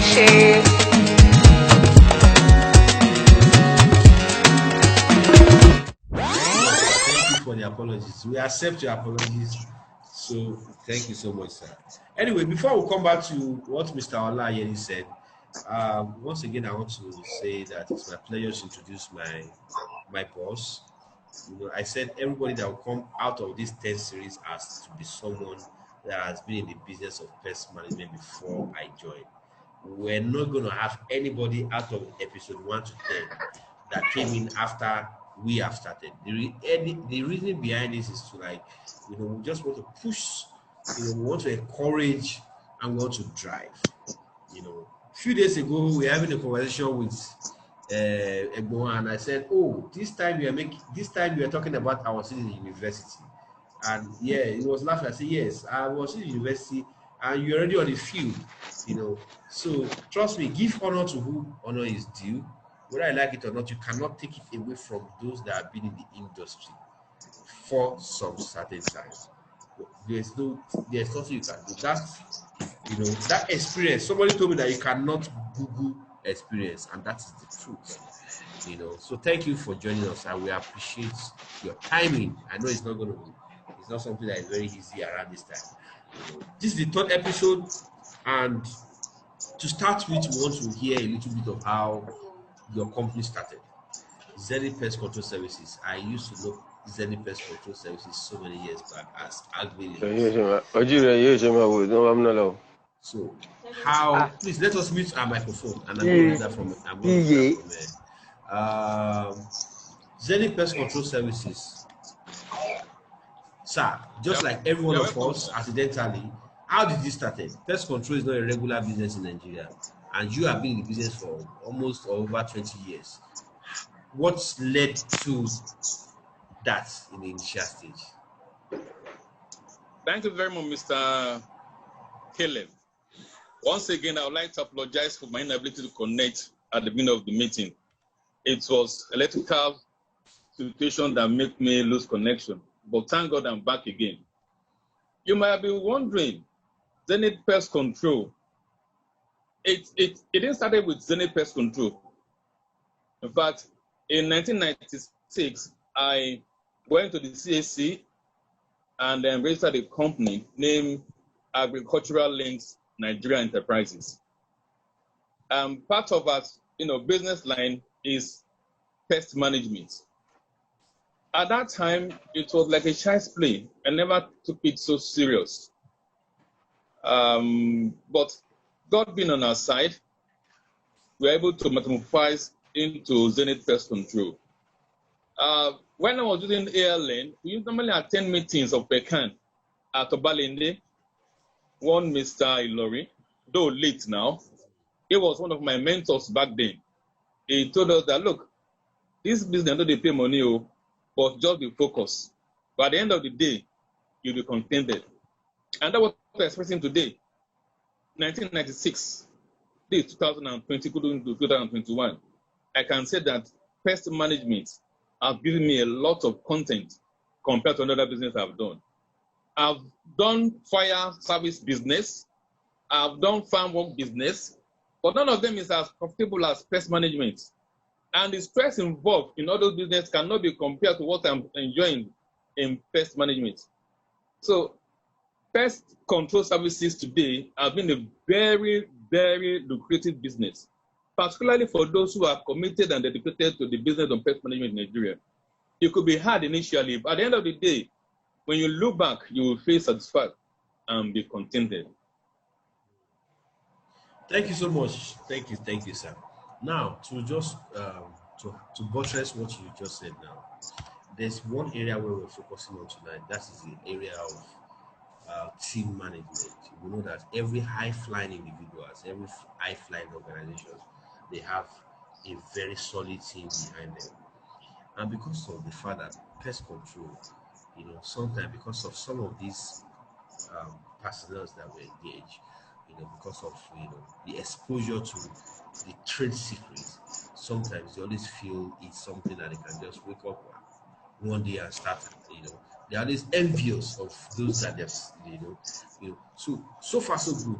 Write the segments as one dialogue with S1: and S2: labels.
S1: Thank you for the apologies. We accept your apologies. So thank you so much, sir. Anyway, before we come back to what Mr. Olayeri said, once again, I want to say that it's my pleasure to introduce my boss. I said everybody that will come out of this 10 series has to be someone that has been in the business of pest management before I joined. We're not going to have anybody out of episode 1 to 10 that came in after we have started. The reason behind this is to we just want to push, we want to encourage and we want to drive. A few days ago, we were having a conversation with Egbo, and I said, "Oh, this time we are talking about our city university." And yeah, he was laughing. I said, "Yes, I was in university, and you're already on the field, So trust me, give honor to who honor is due. Whether I like it or not, you cannot take it away from those that have been in the industry for some certain time. There's nothing you can do. That experience. Somebody told me that you cannot Google experience, and that is the truth. So thank you for joining us, and we appreciate your timing. I know it's not something that is very easy around this time. This is the third episode, and to start with, we want to hear a little bit of how your company started. Zenith Pest Control Services. I used to know Zenith Pest Control Services so many years back as Adebayo. So, please let us mute our microphone, and I'm going to do that from Zenith Pest Control Services. Sir, just like every one of us, accidentally, how did this started? Pest control is not a regular business in Nigeria, and you have been in the business for almost over 20 years. What's led to that in the initial stage?
S2: Thank you very much, Mr. Caleb. Once again, I would like to apologize for my inability to connect at the beginning of the meeting. It was electrical situation that made me lose connection, but thank God I'm back again. You might be wondering, Zenith Pest Control, it didn't start with Zenith Pest Control. In fact, in 1996, I went to the CAC and then registered a company named Agricultural Links Nigeria Enterprises. Part of our business line is pest management. At that time, it was like a child's play. I never took it so serious. But God being on our side, we were able to metamorphose into Zenith Pest Control. When I was doing ALN, we used to normally attend meetings of Pecan at Obalende. One Mr. Ilori, though late now, he was one of my mentors back then. He told us that, look, this business, they pay money, but just be focused. But at the end of the day, you'll be contented. And that's what we're expressing today. 1996, this 2020, going to 2021. I can say that pest management has given me a lot of content compared to another business I've done. I've done fire service business. I've done farm work business, but none of them is as profitable as pest management. And the stress involved in other business cannot be compared to what I'm enjoying in pest management. So pest control services today have been a very, very lucrative business, particularly for those who are committed and dedicated to the business of pest management in Nigeria. It could be hard initially, but at the end of the day, when you look back, you will feel satisfied and be contented.
S1: Thank you so much. Thank you, sir. Now, to just to buttress what you just said now, there's one area where we're focusing on tonight. That is the area of team management. We know that every high-flying individuals, every high-flying organization, they have a very solid team behind them. And because of the fact that pest control, sometimes because of some of these personnel that we engage, because of the exposure to the trade secrets, sometimes they always feel it's something that they can just wake up one day and start They're always envious of those that they've, So far so good.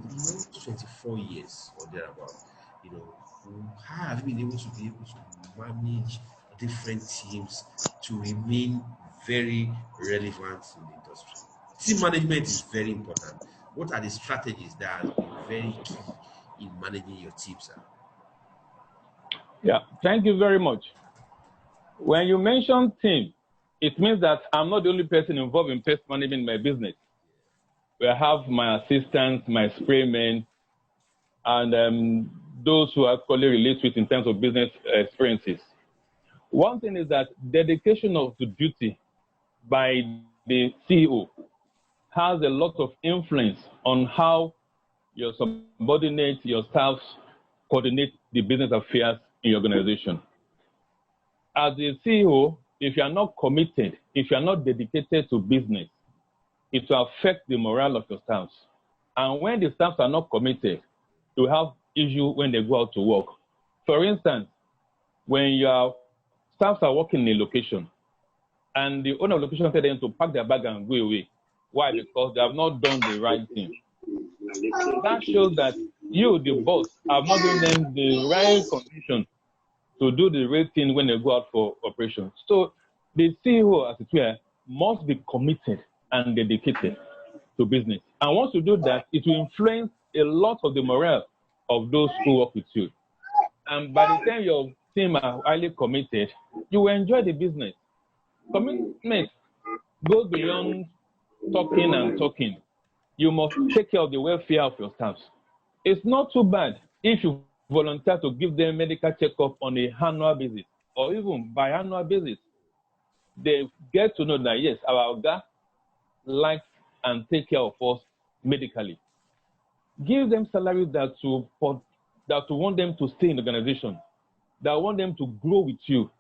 S1: 24 years or thereabout. You know, how have you been able to manage different teams to remain very relevant in the industry? Team management is very important. What are the strategies that has been very key in managing your team, sir?
S3: Yeah, thank you very much. When you mention team, it means that I'm not the only person involved in pest management in my business. We have my assistants, my spraymen, and those who actually relate with in terms of business experiences. One thing is that dedication of the duty by the CEO has a lot of influence on how your subordinates, your staffs coordinate the business affairs in your organization. As a CEO, if you are not committed, if you are not dedicated to business, it will affect the morale of your staffs. And when the staffs are not committed, you have issue when they go out to work. For instance, when your staffs are working in a location and the owner of the location tells them to pack their bag and go away. Why? Because they have not done the right thing. That shows that you, the boss, have not given them the right condition to do the right thing when they go out for operations. So the CEO, as it were, must be committed and dedicated to business. And once you do that, it will influence a lot of the morale of those who work with you. And by the time your team are highly committed, you will enjoy the business. Commitment goes beyond talking and talking. You must take care of the welfare of your staffs. It's not too bad if you volunteer to give them medical checkup on an annual basis or even biannual basis. They get to know that, yes, our Oga likes and take care of us medically. Give them salaries that will want them to stay in the organization, that want them to grow with you.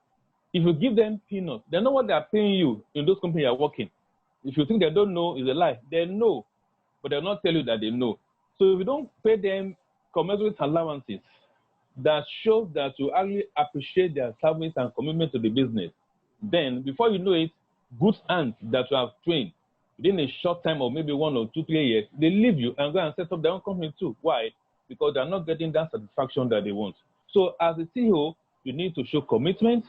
S3: If you give them peanuts, they know what they are paying you in those companies you are working. If you think they don't know, it's a lie. They know, but they'll not tell you that they know. So if you don't pay them commensurate allowances that shows that you actually appreciate their service and commitment to the business, then before you know it, good hands that you have trained within a short time of maybe 1 or 2, 3 years, they leave you and go and set up their own company too. Why? Because they're not getting that satisfaction that they want. So as a CEO, you need to show commitment,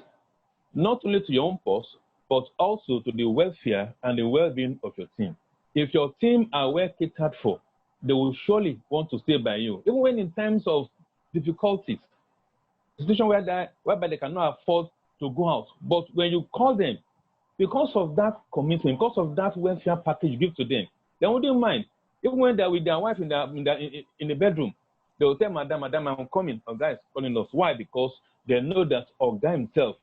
S3: not only to your own purse, but also to the welfare and the well-being of your team. If your team are well catered for, they will surely want to stay by you, even when in times of difficulties, situation whereby they cannot afford to go out. But when you call them, because of that commitment, because of that welfare package you give to them, they wouldn't mind. Even when they're with their wife in the bedroom, they will tell Madam, I'm coming. Oga is calling us. Why? Because they know that Oga himself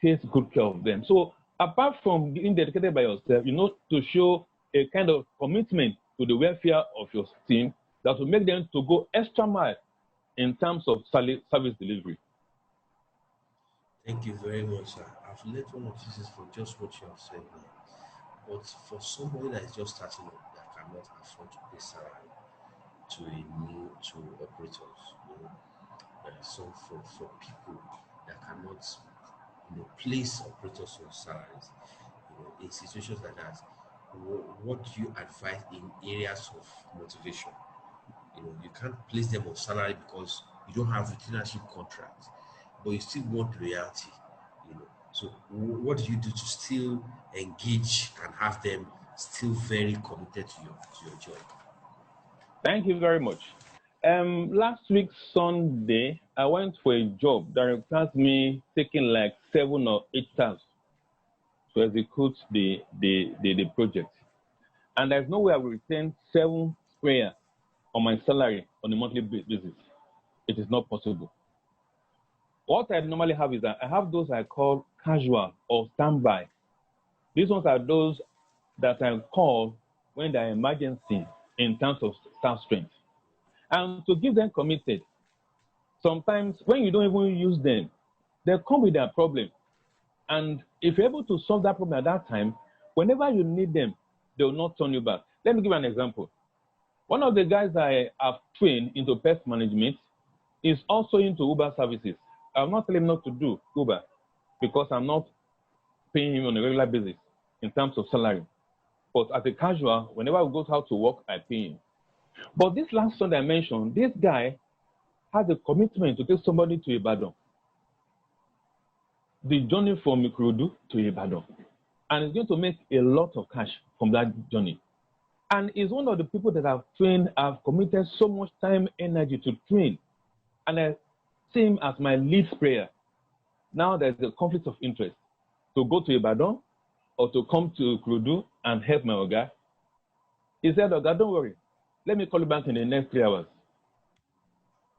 S3: takes good care of them. So apart from being dedicated by yourself, to show a kind of commitment to the welfare of your team that will make them to go extra mile in terms of service delivery.
S1: Thank you very much, sir. I've learned one of this from just what you have said now. But for somebody that is just starting up, that cannot afford to pay salary to operators, so for people that cannot, place operators on salaries, in situations like that, what do you advise in areas of motivation? You can't place them on salary because you don't have retainership contracts, but you still want loyalty. So what do you do to still engage and have them still very committed to your job?
S3: Thank you very much. Last week, Sunday, I went for a job that requires me taking like 7 or 8 staff to execute the project. And there's no way I will retain 7 sprayers on my salary on a monthly basis. It is not possible. What I normally have is that I have those I call casual or standby. These ones are those that I call when there are emergency in terms of staff strength. And to give them committed, sometimes when you don't even use them, they come with their problem. And if you're able to solve that problem at that time, whenever you need them, they will not turn you back. Let me give you an example. One of the guys I have trained into pest management is also into Uber services. I'm not telling him not to do Uber because I'm not paying him on a regular basis in terms of salary. But as a casual, whenever I go out to work, I pay him. But this last Sunday I mentioned, this guy has a commitment to take somebody to Ibadan. The journey from Ikorodu to Ibadan. And he's going to make a lot of cash from that journey. And he's one of the people that I've trained, I've committed so much time, energy to train. And I see him as my lead sprayer. Now there's a conflict of interest to go to Ibadan or to come to Ikorodu and help my Oga. He said, Oga, don't worry. Let me call you back in the next 3 hours.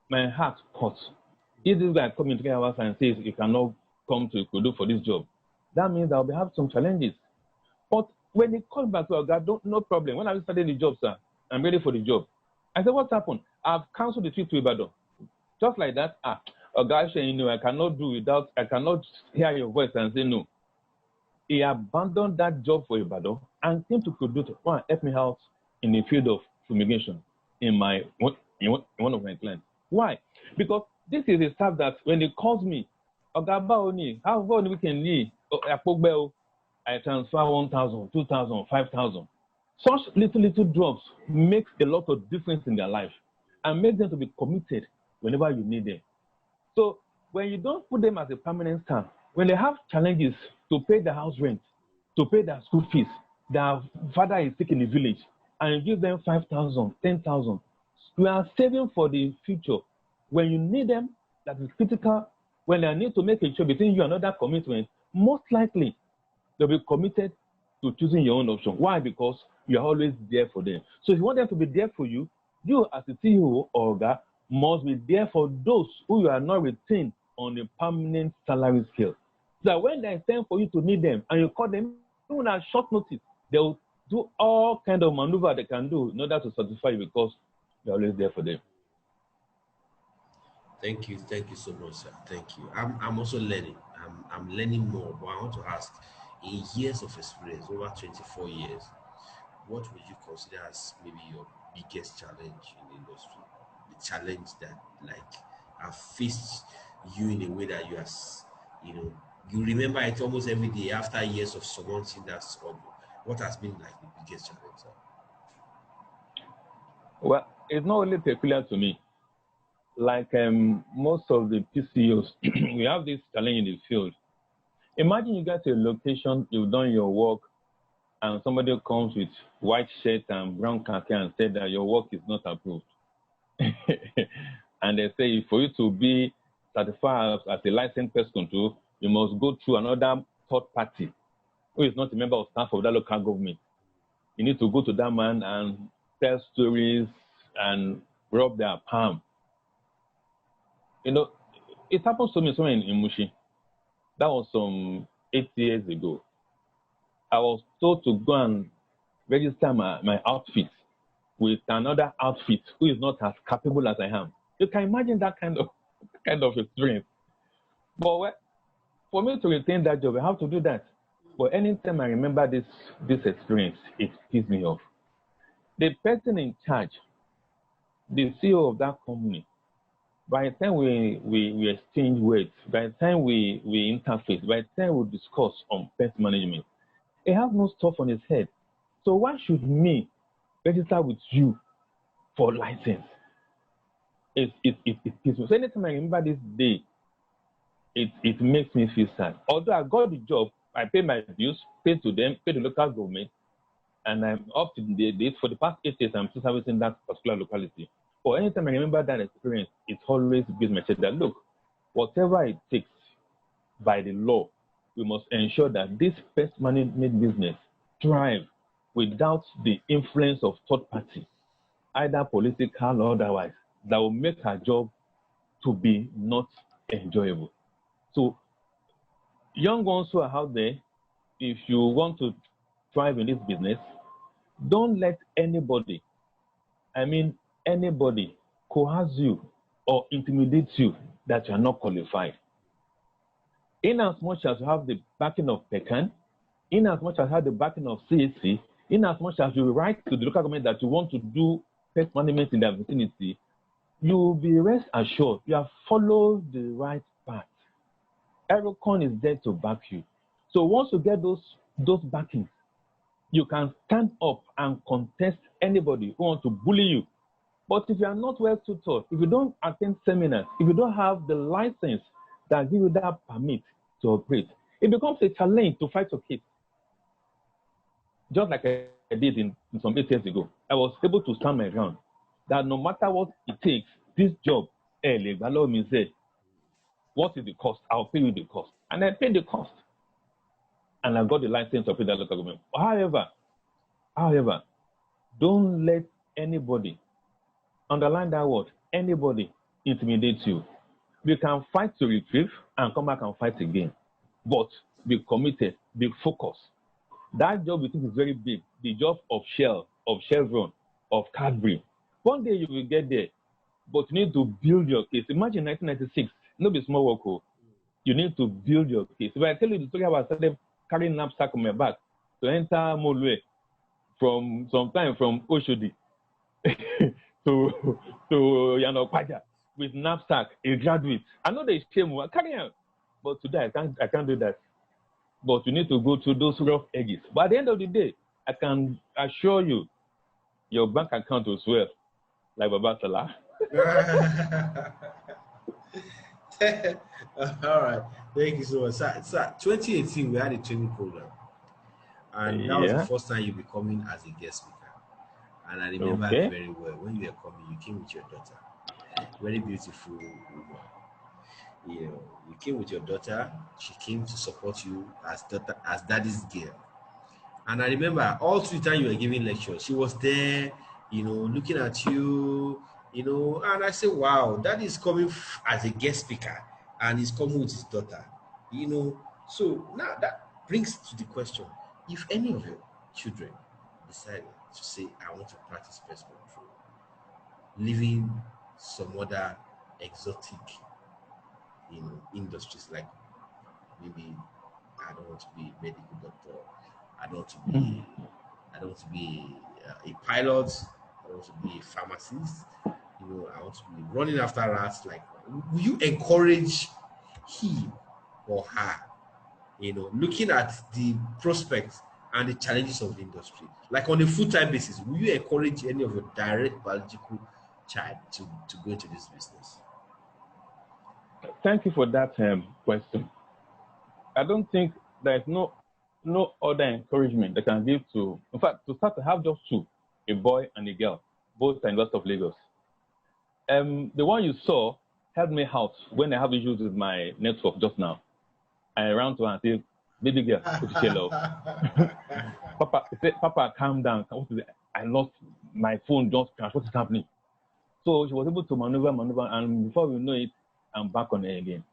S3: My heart hurts. If this guy comes in 3 hours and says he cannot come to Ikorodu for this job, that means I'll have some challenges. But when he called back to Oga, no problem. When I started the job, sir, I'm ready for the job. I said, what's happened? I've canceled the trip to Ibadan. Just like that, Oga, I cannot do without, I cannot hear your voice and say no. He abandoned that job for Ibadan and came to Ikorodu to help me out in the field of fumigation in one of my clients. Why? Because this is a staff that when he calls me, Oga Baoni, how about we can need I transfer 1,000, 2,000, 5,000. Such little drops makes a lot of difference in their life and make them to be committed whenever you need them. So when you don't put them as a permanent staff, when they have challenges to pay the house rent, to pay their school fees, their father is sick in the village, and you give them 5,000, 10,000, you are saving for the future. When you need them, that is critical. When they need to make a choice between you and another commitment, most likely they'll be committed to choosing your own option. Why? Because you are always there for them. So if you want them to be there for you, you as a CEO or Oga must be there for those who you are not retained on a permanent salary scale. So that when there's time for you to need them and you call them, even at short notice, they'll do all kind of maneuver they can do in order to satisfy you because you're always there for them.
S1: Thank you so much, sir. Thank you. I'm also learning. I'm learning more, but I want to ask, in years of experience, over 24 years, what would you consider as maybe your biggest challenge in the industry? The challenge that have faced you in a way that you you remember it almost every day after years of surmounting that struggle. What has been the biggest challenge, sir?
S3: Well, it's not only peculiar to me. Like most of the P.C.Os, we have this challenge in the field. Imagine you get to a location, you've done your work, and somebody comes with white shirt and brown khaki and said that your work is not approved. And they say for you to be certified as a licensed pest control, you must go through another third party who is not a member of staff of that local government. You need to go to that man and tell stories and rub their palm. It happens to me somewhere in Mushi. That was some 8 years ago. I was told to go and register my outfit with another outfit who is not as capable as I am. You can imagine that kind of experience. But for me to retain that job, I have to do that. But anytime I remember this experience, it pisses me off. The person in charge, the CEO of that company, by the time we exchange words, by the time we interface, by the time we discuss on pest management, he has no stuff on his head. So why should me register with you for license? It pisses me. So anytime I remember this day, it makes me feel sad. Although I got the job, I pay my bills, pay to them, pay the local government, and I'm up to date. For the past 8 years, I'm still servicing that particular locality. But anytime I remember that experience, it always gives me a sense that, look, whatever it takes by the law, we must ensure that this pest management business thrives without the influence of third party, either political or otherwise, that will make our job to be not enjoyable. So, young ones who are out there, if you want to thrive in this business, don't let anybody coerce you or intimidate you that you are not qualified. In as much as you have the backing of PECAN, in as much as you have the backing of CAC, in as much as you write to the local government that you want to do pest management in their vicinity, you will be rest assured you have followed the right path. Aerocon is there to back you. So once you get those backings, You can stand up and contest anybody who wants to bully you. But if you are not well tutored, if you don't attend seminars, if you don't have the license that gives you that permit to operate, it becomes a challenge to fight your case. Just like I did in some 8 years ago, I was able to stand my ground. That no matter what it takes, this job, what is the cost? I'll pay you the cost. And I paid the cost. And I got the license to operate that local government. However, don't let anybody, underline that word, anybody intimidate you. You can fight to retrieve and come back and fight again. But be committed, be focused. That job you think is very big, the job of Shell, of Chevron, of Cadbury. One day you will get there, but you need to build your case. Imagine 1996, no be small work. Oh. You need to build your case. If I tell you the story about I started carrying knapsack on my back to enter Molue from Oshodi to Yanokwaja with knapsack, a graduate. I know they shame me, carry on. But today I can't do that. But you need to go through those rough edges. But at the end of the day, I can assure you, your bank account will swell like Baba Salah.
S1: All right, thank you so much. Sir, 2018 we had a training program, and that was the first time you be coming as a guest speaker. And I remember very well when you were coming, you came with your daughter, very beautiful woman. You came with your daughter. She came to support you as daddy's girl. And I remember all through the time you were giving lectures, she was there, looking at you, and I said, wow, daddy is coming as a guest speaker and he's coming with his daughter, So now that brings to the question, if any of your children decided to say, I want to practice pest control, leaving some other exotic industries, like maybe I don't want to be a medical doctor, I don't want to be a pilot, I don't want to be a pharmacist, I want to be running after rats. Like, will you encourage him or her, looking at the prospects and the challenges of the industry, like on a full-time basis? Will you encourage any of your direct biological child to go into this business?
S3: Thank you for that question. I don't think there's no other encouragement that can give to, in fact, to start to have just two, a boy and a girl, both at University of Lagos. The one you saw helped me out when I have issues with my network just now. I ran to her and said, baby girl, Papa, calm down. I lost my phone, just crash. What is happening? So she was able to maneuver, and before we know it, I'm back on air again.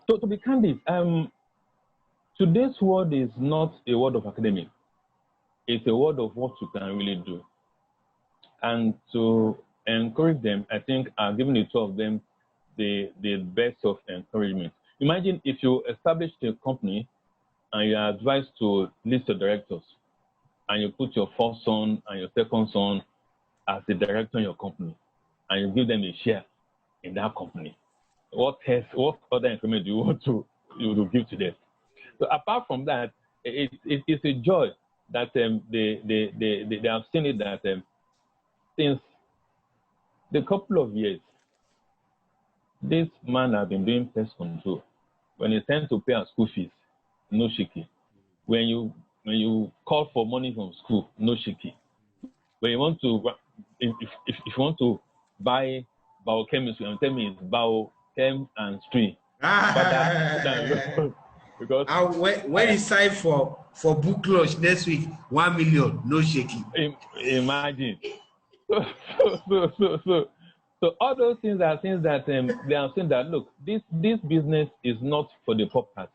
S3: So to be candid, today's world is not a world of academic. It's a world of what you can really do. And to encourage them, I think I've given the two of them the best of encouragement. Imagine if you establish a company and you are advised to list your directors, and you put your first son and your second son as the director in your company, and you give them a share in that company. What other information do you want to give to them? So apart from that, it's a joy that they have seen it that since the couple of years, this man has been doing pest control. When it's time to pay our school fees, no shaky. When you call for money from school, no shaky. When you want to, if you want to buy biochemistry, and tell me it's biochem and stream. Because
S1: when it's time for book launch next week, 1 million, no shaky.
S3: Imagine. So all those things are things that they are saying that, look, this business is not for the purpose.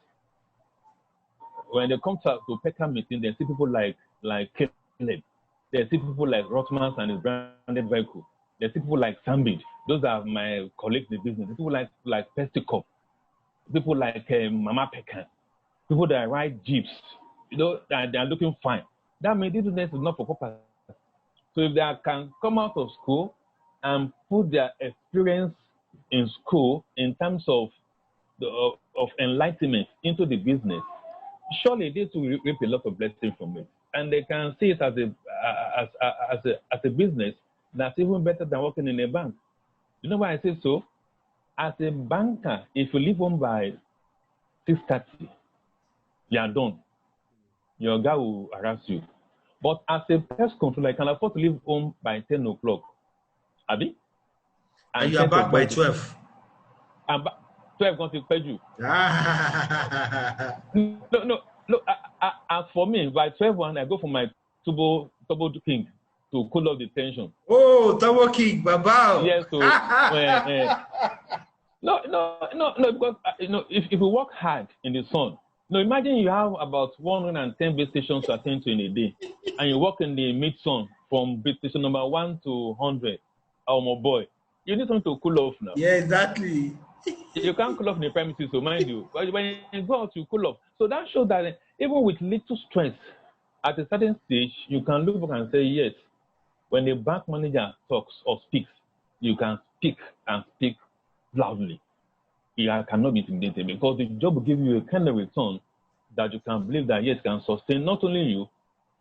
S3: When they come to Peckham meeting, they see people like Caleb. They see people like Rothmans and his branded vehicle. They see people like Sambid. Those are my colleagues in the business. People like P.C.O. People like Mama Peckham. People that ride jeeps. That they are looking fine. That means this business is not for purpose. So if they can come out of school and put their experience in school in terms of enlightenment into the business, surely this will reap a lot of blessing from it. and they can see it as a business that's even better than working in a bank. You know why I say so? As a banker, if you leave home by 6:30, you are done. Your guy will harass you. But as a pest controller, I can afford to leave home by 10 o'clock. Abi?
S1: And you are back by 12.
S3: And 12 going to pay you. No. As for me, by 12:01, I go for my turbo king to cool off the tension.
S1: Oh, turbo king, baba.
S3: Yes, so no, because if you work hard in the sun, imagine you have about 110 base stations to attend to in a day, and you work in the mid sun from base station number 1 to 100. Oh my boy, you need something to cool off now.
S1: Yeah, exactly.
S3: You can't cool off in the premises, so mind you. But when you go out, you cool off. So that shows that even with little stress, at a certain stage, you can look back and say, yes, when the bank manager talks or speaks, you can speak and speak loudly. You cannot be intimidated because the job will give you a kind of return that you can believe that, yes, can sustain not only you,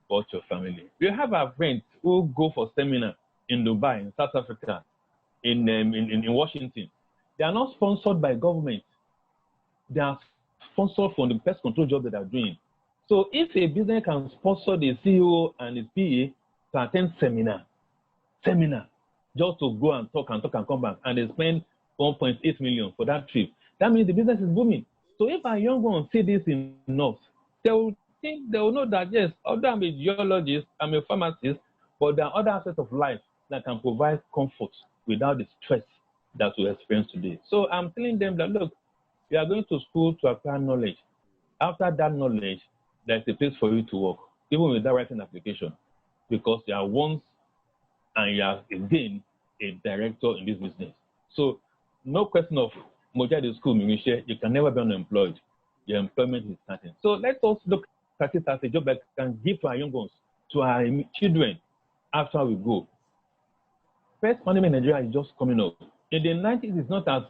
S3: but your family. We have our friends who go for seminar in Dubai, in South Africa, in Washington. They are not sponsored by government. They are sponsored for the pest control job that they are doing. So if a business can sponsor the CEO and his PA to attend seminar, just to go and talk and come back, and they spend 1.8 million for that trip, that means the business is booming. So if our young ones see this enough, they will know that, yes, although I'm a geologist, I'm a pharmacist, but there are other aspects of life that can provide comfort without the stress that we experience today. So I'm telling them that, look, you are going to school to acquire knowledge. After that knowledge, there's a place for you to work, even without writing an application, because you are once and you are again a director in this business. So no question of Moja the school, you can never be unemployed. Your employment is starting. So let us look at it as a job that can give to our young ones, to our children after we go. Pest management in Nigeria is just coming up. In the 90s,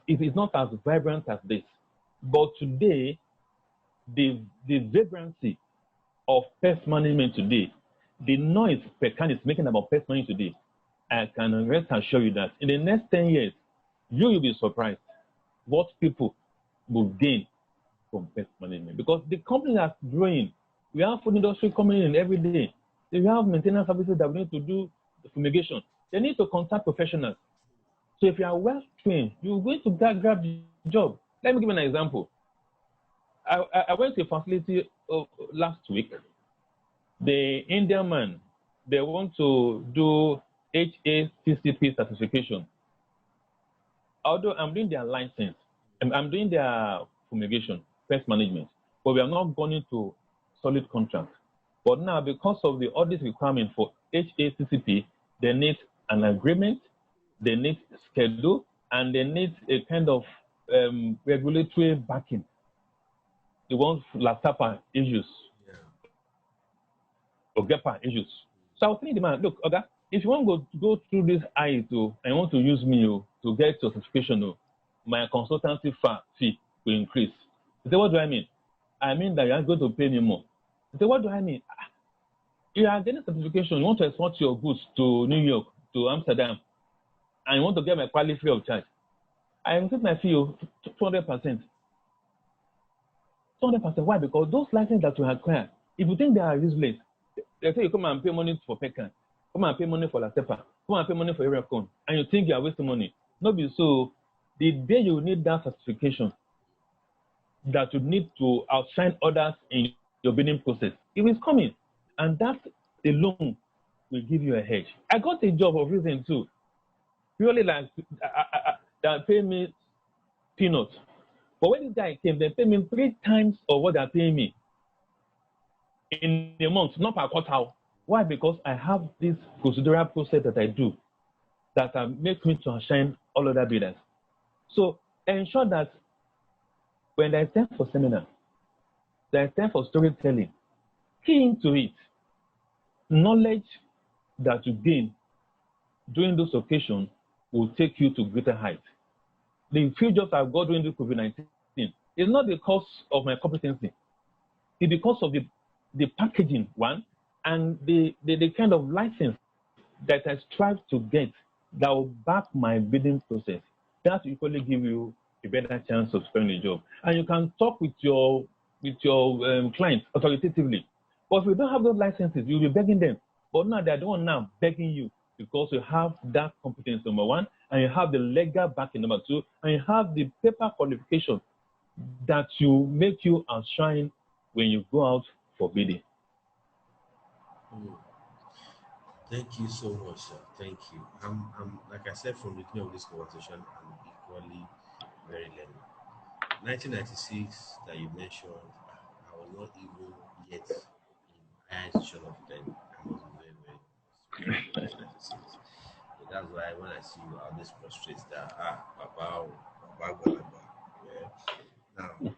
S3: it is not as vibrant as this. But today, the vibrancy of pest management today, the noise Pecan is making about pest management today, I can rest assure you that in the next 10 years, you will be surprised what people will gain from pest management. Because the companies are growing. We have food industry coming in every day. We have maintenance services that we need to do fumigation. They need to contact professionals. So if you are well trained, you're going to grab the job. Let me give you an example. I went to a facility last week. The Indian man, they want to do HACCP certification. Although I'm doing their license, I'm doing their fumigation, pest management, but we have not gone into solid contract. But now, because of the audit requirement for HACCP, they need an agreement, they need schedule, and they need a kind of regulatory backing. They want LATAPA issues, or GEPA issues. So I was telling the man, look, okay, if you want to go through this IETO and you want to use me to get your certification, my consultancy fee will increase. He said, what do I mean? I mean that you are going to pay me more. He said, what do I mean? You are getting certification, you want to export your goods to New York, to Amsterdam, and you want to get my quality free of charge. I increase my fee 200%. 200%. Why? Because those licenses that you acquire, if you think they are useless, they say you come and pay money for Pecan, come and pay money for LATAPA, come and pay money for Ericon, and you think you are wasting money. No, be so. The day you need that certification, that you need to outshine others in your bidding process, it is coming. And that alone will give you a hedge. I got a job of reason too. Purely like they pay me peanuts. But when this guy came, they paid me 3 times of what they're paying me in a month, not per quarter. Why? Because I have this procedural process that I do that makes me to outshine all other bidders. So ensure that when there's time for seminar, there's time for storytelling, key into it. Knowledge that you gain during those occasions will take you to greater heights. The few jobs I've got during the COVID-19 is not because of my competency. It's because of the packaging, one, and the kind of license that I strive to get that will back my bidding process, that will equally give you a better chance of securing a job. And you can talk with your clients authoritatively. But if you don't have those licenses, you'll be begging them. But now they're the one now begging you because you have that competence, number one, and you have the legal backing, number two, and you have the paper qualification that will make you outshine when you go out for bidding.
S1: Thank you so much, sir. Thank you. I'm like I said from the beginning of this conversation, I'm equally very learning. 1996 that you mentioned, I was not even yet in higher institution of then. I was very, very 1996. So that's why when I see you, I always frustrate that Baba, Galaba. Yeah. Now, we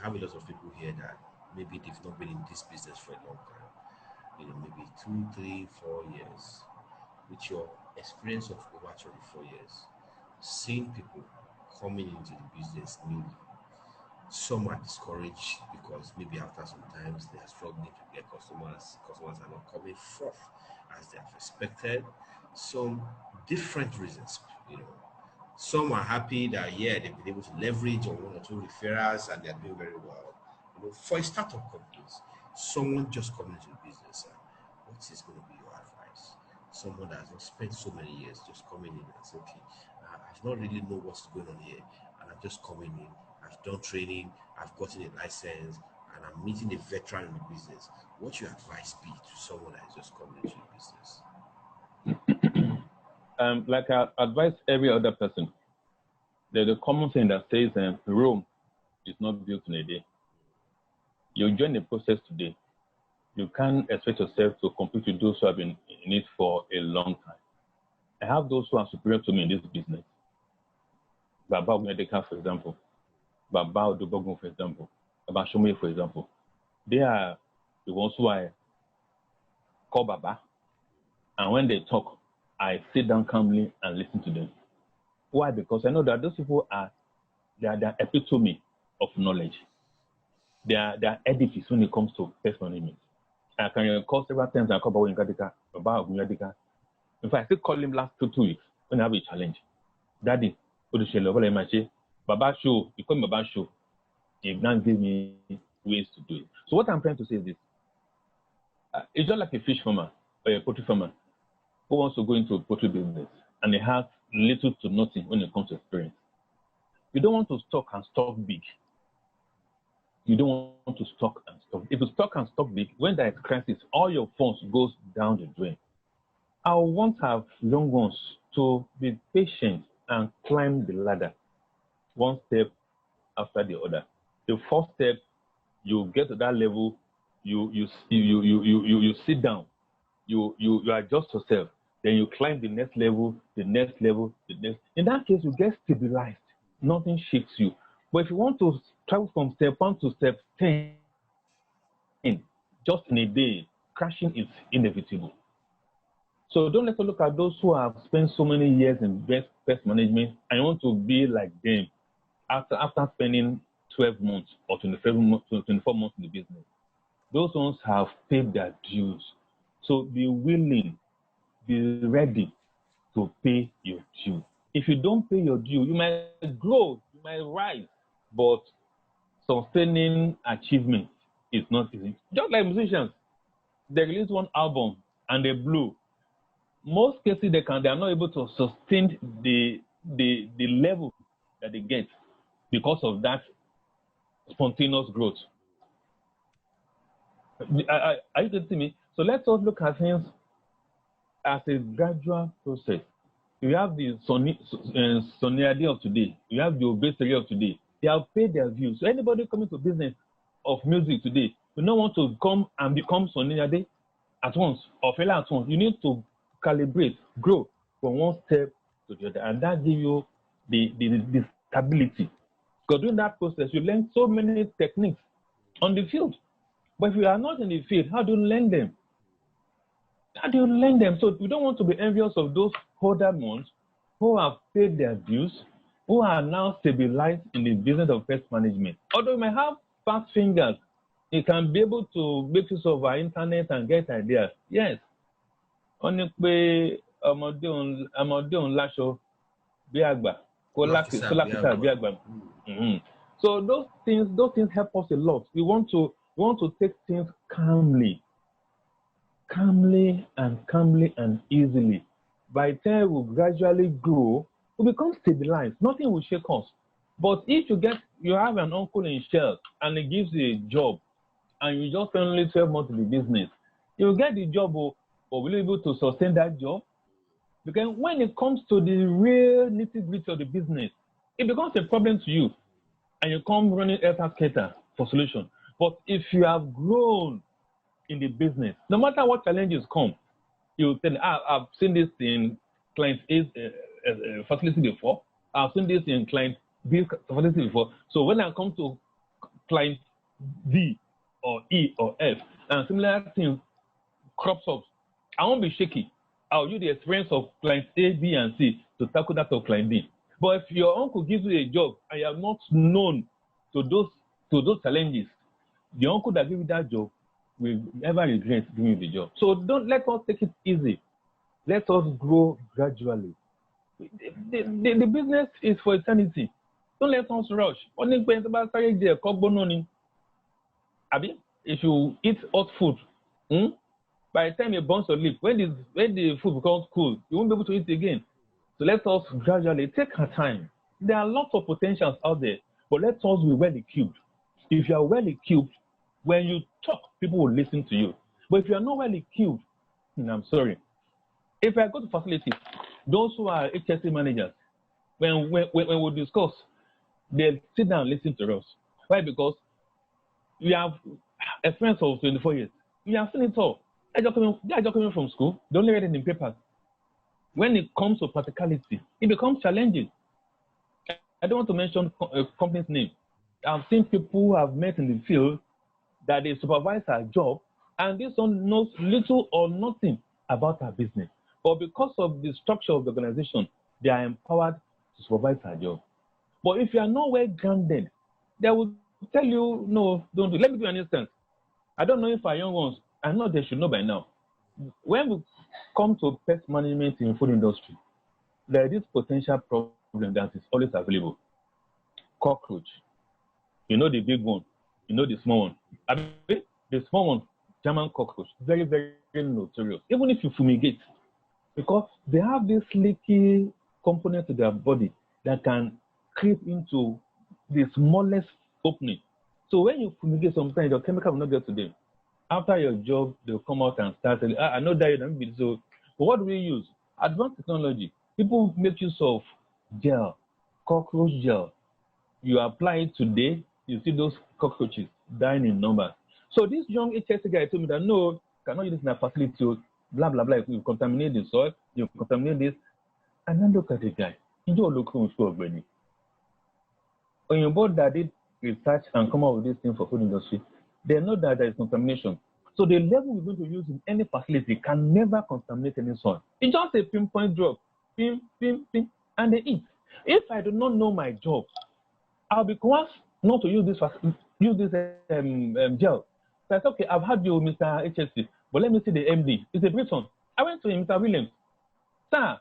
S1: have a lot of people here that maybe they've not been in this business for a long time. Maybe 2, 3, 4 years. With your experience of over 24 years, seeing people coming into the business newly, some are discouraged because maybe after some times they are struggling to get customers. Customers are not coming forth as they have expected. Some different reasons, Some are happy that they've been able to leverage on 1 or 2 referrals and they're doing very well. For a startup companies, someone just coming into the business, what is going to be your advice? Someone that has not spent so many years just coming in and say, okay, I've not really know what's going on here, and I'm just coming in. I've done training, I've gotten a license, and I'm meeting a veteran in the business. What your advice be to someone that is just coming into the business?
S3: Like I advise every other person, there's a common thing that says Rome is not built in a day. You join the process today, you can't expect yourself to compete with those who have been in it for a long time. I have those who are superior to me in this business. Baba Ogunedeka, for example. Baba Odobogun, for example. Baba Shomye, for example. They are the ones who I call Baba. And when they talk, I sit down calmly and listen to them. Why? Because I know that those people they are the epitome of knowledge. They are edifice when it comes to pest management. I can recall several times I call Baba Ogunedeka. In fact, I still call him last 2 weeks when I have a challenge. Daddy, Baba show, you call me Baba show. He now give me ways to do it. So what I'm trying to say is this. It's just like a fish farmer or a poultry farmer who wants to go into a poultry business and he has little to nothing when it comes to experience. You don't want to stock and stock big. You don't want to stock and stock. If you stock and stock big, when there is crisis, all your funds goes down the drain. I want our young ones to be patient and climb the ladder, one step after the other. The first step, you get to that level, you sit down, you adjust yourself, then you climb the next level, the next level, the next. In that case, you get stabilized. Nothing shakes you. But if you want to travel from step 1 to step 10, just in a day, crashing is inevitable. So don't let's look at those who have spent so many years in pest management and want to be like them after spending 12 months or 24 months in the business. Those ones have paid their dues. So be willing, be ready to pay your due. If you don't pay your due, you might grow, you might rise, but sustaining achievement is not easy. Just like musicians, they release one album and they blow. Most cases they are not able to sustain the level that they get because of that spontaneous growth. Are you getting me? So let's also look at things as a gradual process. You have the Soneye of today. You have the obesity of today. They have paid their dues. So anybody coming to business of music today, you don't want to come and become Soneye at once or fail at once. You need to calibrate, grow from one step to the other, and that gives you the stability. Because during that process, you learn so many techniques on the field. But if you are not in the field, how do you learn them? How do you learn them? So you don't want to be envious of those older ones who have paid their dues, who are now stabilized in the business of pest management. Although you may have fast fingers He can be able to make use of our internet and get ideas. Yes. Only pé ọmọdé òun láṣọ bí àgbà, kó lákìsà bí àgbà. So those things help us a lot. We want to take things calmly and easily. By the time we gradually grow, we become stabilized. Nothing will shake us. But if you have an uncle in Shell and he gives you a job, and you just spend only 12 months in the business, you will get the job, but will you be able to sustain that job? Because when it comes to the real nitty-gritty of the business, it becomes a problem to you, and you come running skater for solution. But if you have grown in the business, no matter what challenges come, you will tell, I've seen this in client A's facility before. I've seen this in client B's facility before. So when I come to client D or E or F, and similar things crops up, I won't be shaky. I'll use the experience of client A, B, and C to tackle that of client D. But if your uncle gives you a job and you are not known to those challenges, the uncle that gives you that job will never regret giving you the job. So don't let us take it easy. Let us grow gradually. The business is for eternity. Don't let us rush. If you eat hot food, by the time you burn your lip, when the food becomes cool, you won't be able to eat again. So let us gradually take our time. There are lots of potentials out there, but let us be well equipped. If you are well equipped, when you talk, people will listen to you. But if you are not well equipped, I'm sorry. If I go to facilities, those who are HSC managers, when we discuss, they'll sit down and listen to us. Why? Because we have experience of 24 years. We have seen it all. They are just coming from school. They only read it in papers. When it comes to practicality, it becomes challenging. I don't want to mention a company's name. I've seen people who have met in the field that they supervise our job, and this one knows little or nothing about our business. But because of the structure of the organization, they are empowered to supervise our job. But if you are not well grounded, they will tell you, no, don't do it. Let me give you an instance. I don't know if our young ones, I know they should know by now. When we come to pest management in the food industry, there is this potential problem that is always available. Cockroach. You know the big one. You know the small one. I mean, the small one, German cockroach, very, very notorious. Even if you fumigate, because they have this leaky component to their body that can creep into the smallest opening. So when you fumigate, sometimes your chemical will not get to them. After your job, they'll come out and start saying, I know that you don't be so. But what do we use? Advanced technology. People make use of gel, cockroach gel. You apply it today, you see those cockroaches dying in numbers. So this young HSC guy told me that no, cannot use this in a facility, blah, blah, blah. If you contaminate the soil, you contaminate this. And then look at the guy. You don't look already. When you both that did research and come up with this thing for food industry, they know that there is contamination. So the level we're going to use in any facility can never contaminate any soil. It's just a pinpoint drop. Pim, pim, pim, and they eat. If I do not know my job, I'll be coerced not to use this gel. So I said, okay, I've had you, Mr. HSC, but let me see the MD. It's a Briton. I went to him, Mr. Williams. Sir,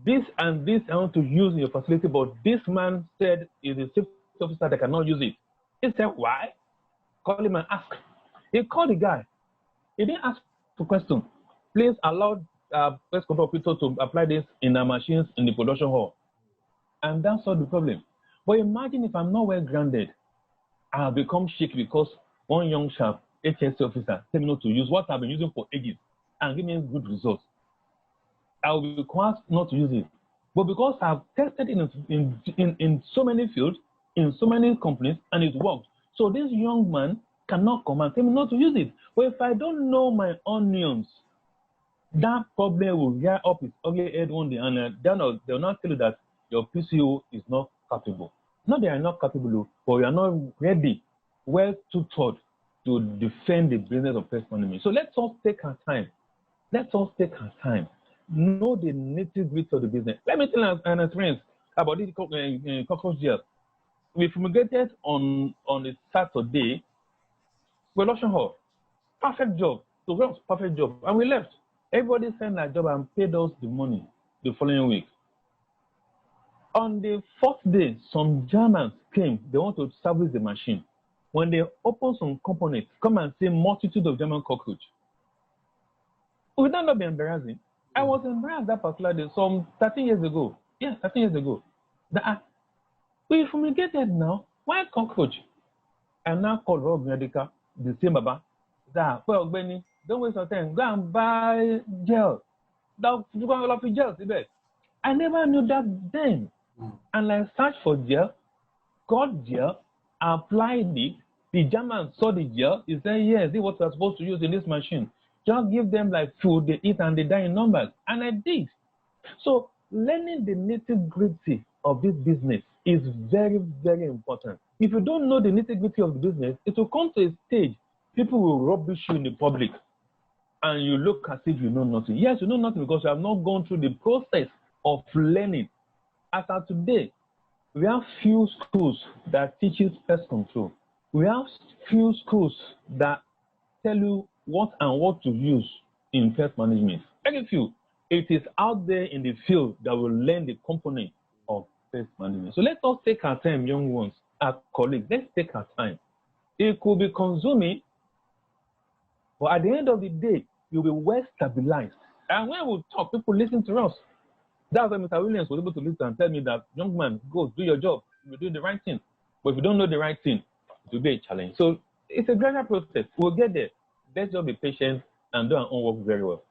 S3: this and this I want to use in your facility, but this man said is a safety officer that cannot use it. He said, why? Call him and ask. He called the guy. He didn't ask for question. Please allow pest control people to apply this in our machines in the production hall. And that's all the problem. But imagine if I'm not well grounded, I'll become shaky because one young sharp HSC officer tell me not to use what I've been using for ages and give me good results. I'll be required not to use it. But because I've tested it in so many fields, in so many companies, and it worked. So this young man cannot come and tell me not to use it. But if I don't know my onions, that problem will rear up its ugly head one day, and they'll not tell you that your P.C.O is not capable. Not that they are not capable, but you are not ready, well tutored to defend the business of pest management. So let us take our time. Let us take our time. Know the nitty-gritty of the business. Let me tell you an experience about this cockroach gel. We fumigated on a Saturday. production hall. Perfect job. So that was perfect job. And we left. Everybody sent their job and paid us the money the following week. On the fourth day, some Germans came. They want to service the machine. When they open some components, come and see multitude of German cockroach. Would that not be embarrassing? I was embarrassed that particular day, some 13 years ago. Yes, 13 years ago. That we fumigated now. Why cockroach? I now called Rob Medica, the same Baba. That, well, Benny, don't waste your time. Go and buy gel. You got a lot of gel, I never knew that then. And I searched for gel, got gel, applied it. The German saw the gel. He said, yes, this is what we're supposed to use in this machine. Just give them like food, they eat and they die in numbers. And I did. So learning the nitty-gritty of this business is very, very important. If you don't know the nitty-gritty of the business, it will come to a stage, people will rubbish you in the public. And you look as if you know nothing. Yes, you know nothing because you have not gone through the process of learning. As of today, we have few schools that teaches pest control. We have few schools that tell you what and what to use in pest management. Very few. It is out there in the field that will learn the component of pest management. So let us take our time, young ones, our colleagues. Let's take our time. It could be consuming, but at the end of the day, you'll be well stabilized. And when we talk, people listen to us. That's why Mr. Williams was able to listen and tell me that, young man, go do your job. You're doing the right thing. But if you don't know the right thing, it will be a challenge. So it's a gradual process. We'll get there. Let's just be patient and do our own work very well.